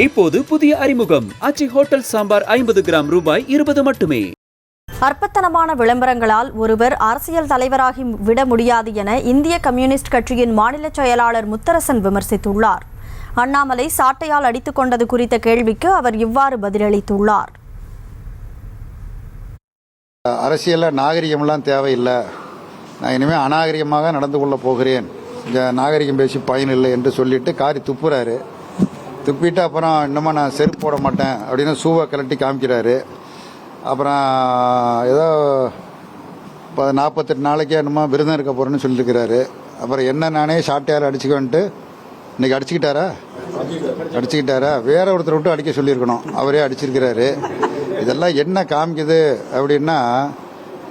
இப்போது புதிய அறிமுகம் ஆச்சி ஹோட்டல் சாம்பார் 50 கிராம் ரூபாய் 20 மட்டுமே. அற்பத்தனமான விளம்பரங்களால் ஒருவர் அரசியல் தலைவராகி விட முடியாது என இந்திய கம்யூனிஸ்ட் கட்சியின் மாநில செயலாளர் முத்தரசன் விமர்சித்துள்ளார். அண்ணாமலை சாட்டையால் அடித்துக் கொண்டது குறித்த கேள்விக்கு அவர் இவ்வாறு பதிலளித்துள்ளார். அரசியலில் நாகரிகம்லாம் தேவையில்லை, நான் இனிமேல் அநாகரிகமாக நடந்து கொள்ள போகிறேன், இங்கே நாகரிகம் பேசி பயனில்லை என்று சொல்லிட்டு காரி துப்புறாரு. துப்பிட்டு அப்புறம் இன்னமும் நான் செருப்பு போட மாட்டேன் அப்படின்னு ஷூவை கலட்டி காமிக்கிறாரு. அப்புறம் ஏதோ 48 நாளைக்கு என்னமோ விருதம் இருக்க போகிறேன்னு சொல்லியிருக்கிறாரு. அப்புறம் என்ன நானே சாட்டையால் அடிச்சுக்கோன்ட்டு இன்றைக்கி அடிச்சுக்கிட்டாரா வேற ஒருத்தர் விட்டு அடிக்க சொல்லியிருக்கணும், அவரே அடிச்சிருக்கிறாரு. இதெல்லாம் என்ன காமிக்குது அப்படின்னா,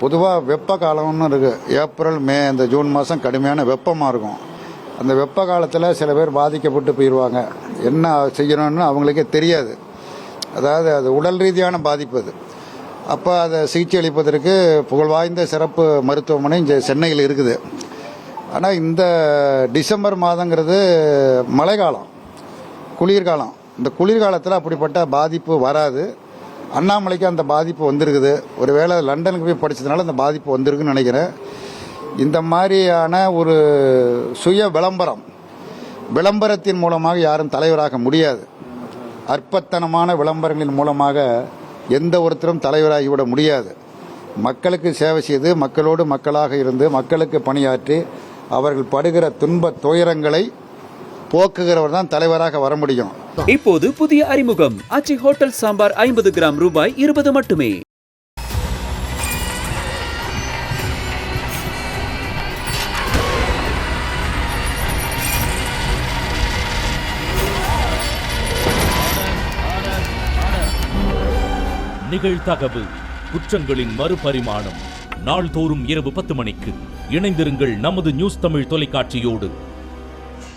பொதுவாக வெப்ப காலம்னு இருக்குது. ஏப்ரல் மே இந்த ஜூன் மாதம் கடுமையான வெப்பமாக இருக்கும். அந்த வெப்ப காலத்தில் சில பேர் பாதிக்கப்பட்டு போயிடுவாங்க. என்ன செய்யணும்னு அவங்களுக்கே தெரியாது. அதாவது அது உடல் ரீதியான பாதிப்பு. அது அப்போ அதை சிகிச்சை அளிப்பதற்கு புகழ்வாய்ந்த சிறப்பு மருத்துவமனை இங்கே சென்னையில் இருக்குது. ஆனால் இந்த டிசம்பர் மாதங்கிறது மழைக்காலம், குளிர்காலம். இந்த குளிர்காலத்தில் அப்படிப்பட்ட பாதிப்பு வராது. அண்ணாமலைக்கு அந்த பாதிப்பு வந்திருக்குது. ஒருவேளை லண்டனுக்கு போய் படித்ததுனால அந்த பாதிப்பு வந்திருக்குன்னு நினைக்கிறேன். இந்த மாதிரியான ஒரு சுய விளம்பரத்தின் மூலமாக யாரும் தலைவராக முடியாது. அற்பத்தனமான விளம்பரங்களின் மூலமாக எந்த ஒருத்தரும் தலைவராகிவிட முடியாது. மக்களுக்கு சேவை செய்து, மக்களோடு மக்களாக இருந்து, மக்களுக்கு பணியாற்றி அவர்கள் படுகிற துன்ப துயரங்களை போக்குகிறவர் தான் தலைவராக வர முடியும். இப்போது புதிய அறிமுகம் ஆச்சி ஹோட்டல் சாம்பார் 50 கிராம் ரூபாய் 20 மட்டுமே. நிகழ்தகவு குற்றங்களின் மறுபரிமாணம் நாள்தோறும் இரவு 10 மணிக்கு இணைந்திருங்கள் நமது நியூஸ் தமிழ் தொலைக்காட்சியோடு.